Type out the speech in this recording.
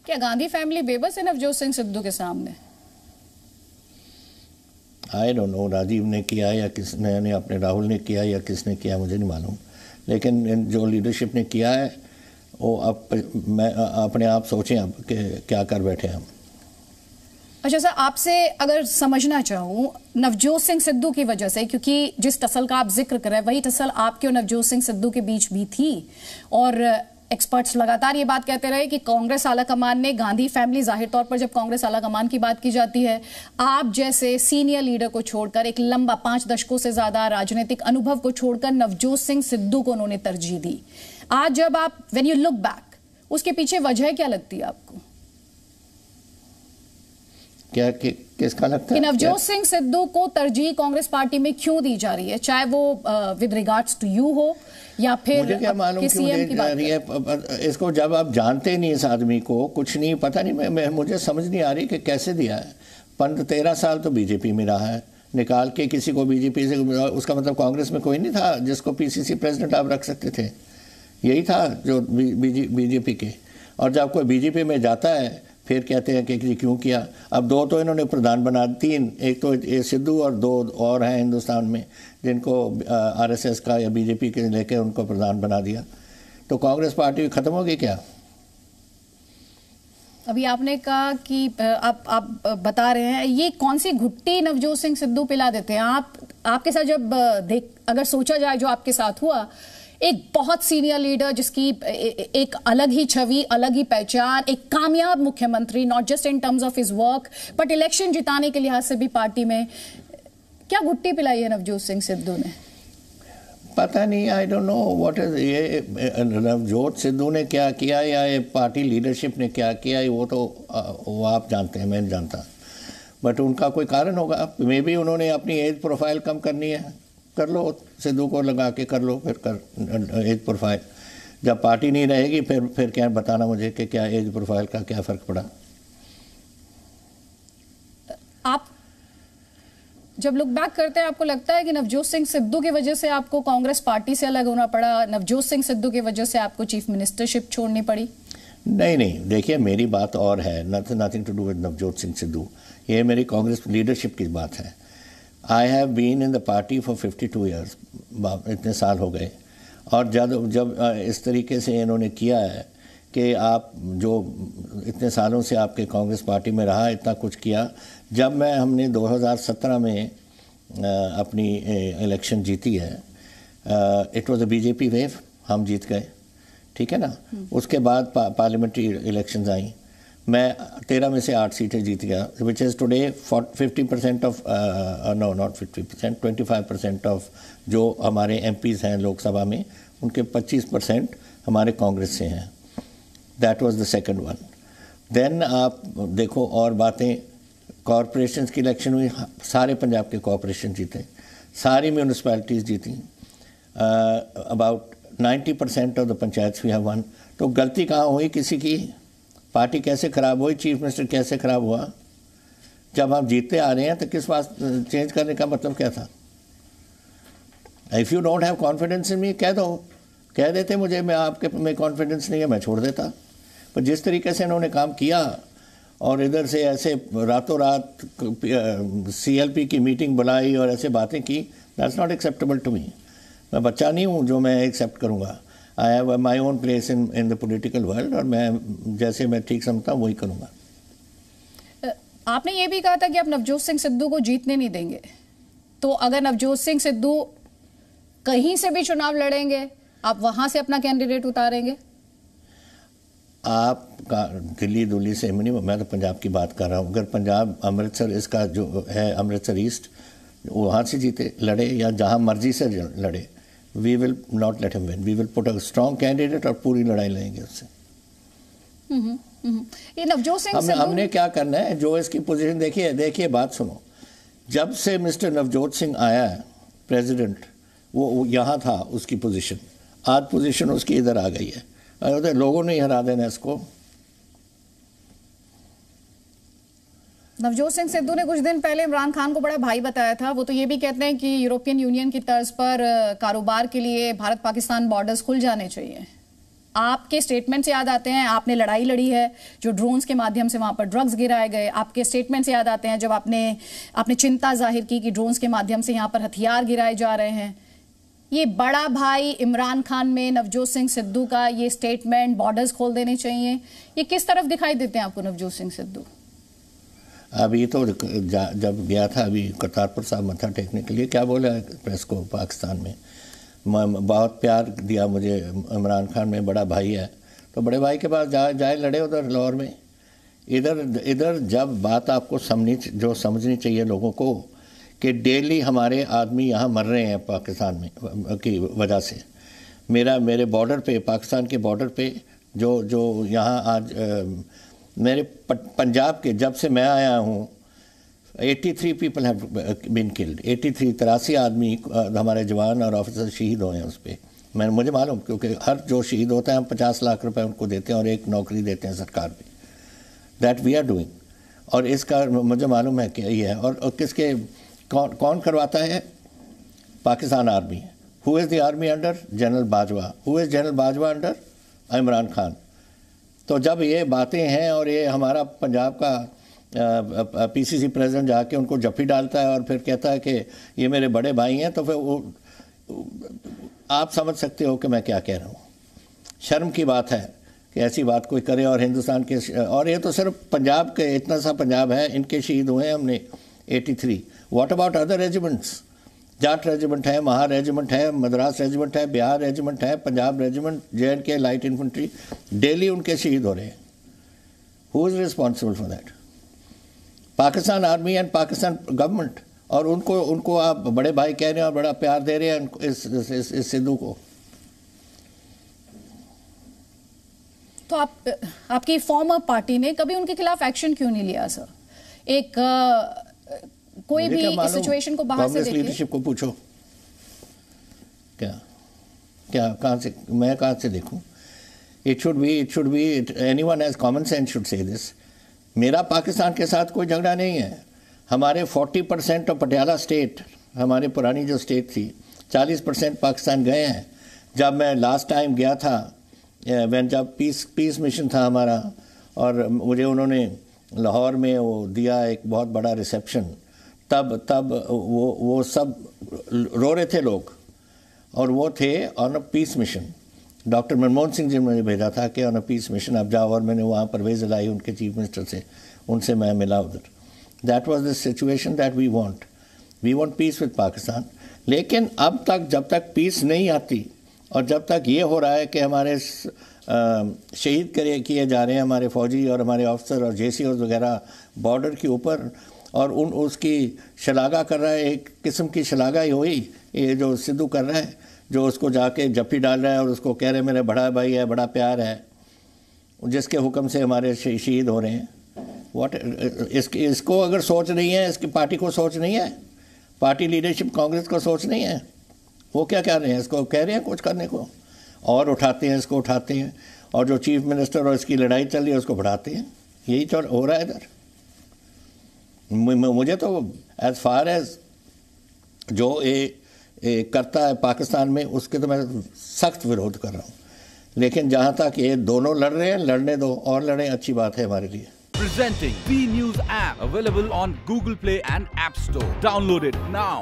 क्या गांधी फैमिली बेबस है नवजोत सिंह सिद्धू के सामने? आई डोंट नो, राजीव ने किया या किसने ने, अपने राहुल ने किया या किसने किया, मुझे नहीं मालूम। लेकिन जो लीडरशिप ने किया है वो अब मैं अपने आप सोचें अब कि क्या कर बैठे हम। अच्छा सर, आपसे अगर समझना चाहूँ नवजोत सिंह सिद्धू की वजह से, क्योंकि जिस टसल का आप जिक्र कर रहे हैं वही टसल आपके और नवजोत सिंह सिद्धू के बीच भी थी, और एक्सपर्ट्स लगातार ये बात कहते रहे कि कांग्रेस आला कमान ने गांधी फैमिली, जाहिर तौर पर जब कांग्रेस आला कमान की बात की जाती है, आप जैसे सीनियर लीडर को छोड़कर, एक लंबा 5 दशकों से ज्यादा राजनीतिक अनुभव को छोड़कर नवजोत सिंह सिद्धू को उन्होंने तरजीह दी। आज जब आप व्हेन यू लुक बैक, उसके पीछे वजह क्या लगती है आपको? क्या किसका लगता है कि नवजोत सिंह सिद्धू को तरजीह कांग्रेस पार्टी में क्यों दी जा रही है, चाहे वो विद रिगार्ड्स टू यू हो या फिर मुझे क्या मालूम क्यों दी जा रही है इसको। जब आप जानते नहीं इस आदमी को, कुछ नहीं पता नहीं, मुझे समझ नहीं आ रही कि कैसे दिया है। 13 साल तो बीजेपी में रहा है, निकाल के किसी को बीजेपी से, उसका मतलब कांग्रेस में कोई नहीं था जिसको पीसीसी प्रेसिडेंट आप रख सकते थे, यही था जो बीजेपी के। और जब कोई बीजेपी में जाता है फिर कहते हैं कि क्यों किया। अब 2 तो इन्होंने प्रधान बना, 3, एक तो ये सिद्धू और 2 और हैं हिंदुस्तान में जिनको आरएसएस का या बीजेपी के लेके उनको प्रधान बना दिया। तो कांग्रेस पार्टी खत्म हो गई क्या? अभी आपने कहा कि आप बता रहे हैं, ये कौन सी घुट्टी नवजोत सिंह सिद्धू पिला देते हैं? आपके साथ जब अगर सोचा जाए जो आपके साथ हुआ, एक बहुत सीनियर लीडर जिसकी एक अलग ही छवि, अलग ही पहचान, एक कामयाब मुख्यमंत्री, not just in terms of his work but election जिताने के लिहाज से भी पार्टी में, क्या घुट्टी पिलाई है नवजोत सिंह सिद्धू ने? पता नहीं, I don't know what is ये नवजोत सिद्धू ने क्या किया या ये पार्टी लीडरशिप ने क्या किया, वो आप जानते हैं, मैं नहीं जानता। बट उनका कोई कारण होगा, मे बी उन्होंने अपनी एज प्रोफाइल कम करनी है, कर लो, सिद्धू को लगा के कर लो, फिर कर एज प्रोफाइल। जब पार्टी नहीं रहेगी फिर क्या बताना मुझे कि क्या एज प्रोफाइल का क्या फ़र्क पड़ा। आप जब लुक बैक करते हैं, आपको लगता है कि नवजोत सिंह सिद्धू की वजह से आपको कांग्रेस पार्टी से अलग होना पड़ा, नवजोत सिंह सिद्धू की वजह से आपको चीफ मिनिस्टरशिप छोड़नी पड़ी? नहीं, देखिए मेरी बात और है, nothing to do with Navjot Singh Sidhu. ये मेरी कांग्रेस लीडरशिप की बात है। I have been in the party for 52 years, इतने साल हो गए। और जब इस तरीके से इन्होंने किया है कि आप जो इतने सालों से आपके कांग्रेस पार्टी में रहा, इतना कुछ किया। जब हमने 2017 में अपनी इलेक्शन जीती है, it was a BJP wave, हम जीत गए, ठीक है ना। उसके बाद पार्लियामेंट्री इलेक्शंस आई, मैं 13 में से 8 सीटें जीत गया, which is today 50% of no not 50%, 25% of जो हमारे एमपीज़ हैं लोकसभा में, उनके 25% हमारे कांग्रेस से हैं। That was the second one. Then आप देखो और बातें, कॉरपोरेशंस की इलेक्शन हुई, सारे पंजाब के कॉरपोरेशन जीते, सारी म्यूनसिपैलिटीज़ जीती, about 90% of the panchayat we have won. तो गलती कहाँ हुई किसी की? पार्टी कैसे ख़राब हुई, चीफ मिनिस्टर कैसे ख़राब हुआ? जब आप जीतते आ रहे हैं तो किस बात चेंज करने का मतलब क्या था? If you don't have confidence in me, कह दो, कह देते मुझे, मैं आपके में कॉन्फिडेंस नहीं है, मैं छोड़ देता। पर जिस तरीके से इन्होंने काम किया और इधर से ऐसे रातों रात CLP की मीटिंग बुलाई और ऐसे बातें की, that's not acceptable to me. मैं बच्चा नहीं हूँ जो मैं एक्सेप्ट करूँगा। I have my own place in the political world, और मैं जैसे मैं ठीक समझता हूँ वही करूँगा। आपने ये भी कहा था कि आप नवजोत सिंह सिद्धू को जीतने नहीं देंगे, तो अगर नवजोत सिंह सिद्धू कहीं से भी चुनाव लड़ेंगे, आप वहां से अपना कैंडिडेट उतारेंगे? आप दिल्ली से नहीं, मैं तो पंजाब की बात कर रहा हूँ। अगर पंजाब अमृतसर इसका जो है, अमृतसर ईस्ट, वहाँ से जीते लड़े या जहाँ मर्जी से लड़े, we will not let him win, we will put a strong candidate और पूरी लड़ाई लेंगे उससे। ये नवजोत सिंह हमने क्या करना है, जो इसकी पोजीशन, देखिए बात सुनो, जब से मिस्टर नवजोत सिंह आया है प्रेसिडेंट, वो यहाँ था उसकी पोजीशन, आज पोजीशन उसकी इधर आ गई है। अरे लोगों ने हरा देना इसको। नवजोत सिंह सिद्धू ने कुछ दिन पहले इमरान खान को बड़ा भाई बताया था। वो तो ये भी कहते हैं कि यूरोपियन यूनियन की तर्ज पर कारोबार के लिए भारत पाकिस्तान बॉर्डर्स खुल जाने चाहिए। आपके स्टेटमेंट्स याद आते हैं, आपने लड़ाई लड़ी है जो ड्रोन्स के माध्यम से वहां पर ड्रग्स गिराए गए, आपके स्टेटमेंट्स याद आते हैं जब आपने चिंता जाहिर की कि ड्रोन्स के माध्यम से यहां पर हथियार गिराए जा रहे हैं। ये बड़ा भाई इमरान खान में नवजोत सिंह सिद्धू का ये स्टेटमेंट, बॉर्डर्स खोल देने चाहिए, ये किस तरफ दिखाई देते हैं आपको नवजोत सिंह सिद्धू? अभी तो जब गया था अभी करतारपुर साहब मत्था टेकने के लिए, क्या बोला प्रेस को पाकिस्तान में, बहुत प्यार दिया मुझे इमरान खान में, बड़ा भाई है, तो बड़े भाई के पास जाए लड़े उधर लाहौर में। इधर जब बात आपको समझनी चाहिए लोगों को कि डेली हमारे आदमी यहाँ मर रहे हैं पाकिस्तान में की वजह से। मेरे बॉर्डर पे, पाकिस्तान के बॉर्डर पे जो यहाँ आज मेरे पंजाब के, जब से मैं आया हूँ 83 पीपल हैव बीन किल्ड, 83 आदमी हमारे जवान और ऑफिसर शहीद हुए हैं उस पर। मुझे मालूम, क्योंकि हर जो शहीद होता है हम 50 लाख रुपए उनको देते हैं और एक नौकरी देते हैं सरकार में। दैट वी आर डूइंग, और इसका मुझे मालूम है कि ये है। और किसके कौन करवाता है? Pakistan army. Who is the army under? General Bajwa. Who is general Bajwa under? Imran Khan. तो जब ये बातें हैं और ये हमारा पंजाब का पीसीसी प्रेसिडेंट जाके उनको जफ्फी डालता है और फिर कहता है कि ये मेरे बड़े भाई हैं, तो फिर आप समझ सकते हो कि मैं क्या कह रहा हूँ। शर्म की बात है कि ऐसी बात कोई करे। और हिंदुस्तान के, और ये तो सिर्फ पंजाब के, इतना सा पंजाब है, इनके शहीद हुए हैं हमने 83। What about other regiments? Jat regiment है, महा रेजिमेंट है, मद्रास रेजिमेंट है, बिहार रेजिमेंट है, Punjab regiment, JNK light infantry, daily उनके शहीद हो रहे हैं। Who is responsible for that? Pakistan army and Pakistan government. और उनको आप बड़े भाई कह रहे हैं और बड़ा प्यार दे रहे हैं इस सिद्धू को। तो आपकी फॉर्मर पार्टी ने कभी उनके खिलाफ एक्शन क्यों नहीं लिया सर? कोई भी इस सिचुएशन को बाहर से देखिए। लीडरशिप को पूछो, क्या कहां से, मैं कहां से देखूं? It should be anyone has common sense should say this. मेरा पाकिस्तान के साथ कोई झगड़ा नहीं है। हमारे 40% ऑफ पटियाला स्टेट, हमारी पुरानी जो स्टेट थी, 40% पाकिस्तान गए हैं। जब मैं लास्ट टाइम गया था, जब पीस मिशन था हमारा, और मुझे उन्होंने लाहौर में वो दिया एक बहुत बड़ा रिसेप्शन, तब वो सब रो रहे थे लोग, और वो थे on a peace mission. Doctor Manmohan Singh ji ने मुझे भेजा था कि ऑन अ पीस मिशन आप जाओ, और मैंने वहाँ परवेज़ इलाही उनके चीफ मिनिस्टर से, उनसे मैं मिला उधर। That was the situation that we want peace with Pakistan. लेकिन अब तक, जब तक पीस नहीं आती और जब तक ये हो रहा है कि हमारे शहीद किए जा रहे हैं हमारे फौजी और हमारे ऑफिसर और JCOs वगैरह बॉर्डर के ऊपर, और उसकी शलाघा कर रहा है, एक किस्म की शलाघा ही हुई ये जो सिद्धू कर रहा है, जो उसको जाके जफ्फी डाल रहा है और उसको कह रहे मेरे बड़ा भाई है, बड़ा प्यार है, जिसके हुक्म से हमारे शहीद हो रहे हैं। इसको अगर सोच नहीं है, इसकी पार्टी को सोच नहीं है, पार्टी लीडरशिप कांग्रेस को सोच नहीं है, वो क्या कह रहे हैं? इसको कह रहे हैं कुछ करने को, और उठाते हैं, इसको उठाते हैं, और जो चीफ मिनिस्टर और इसकी लड़ाई चल रही है उसको बढ़ाते हैं। यही तो हो रहा है इधर। मुझे तो एज फार एज जो ये करता है पाकिस्तान में, उसके तो मैं सख्त विरोध कर रहा हूँ। लेकिन जहाँ तक ये दोनों लड़ रहे हैं, लड़ने दो, और लड़ें, अच्छी बात है हमारे लिए। Presenting B News app, available on Google Play and App Store. Download it now.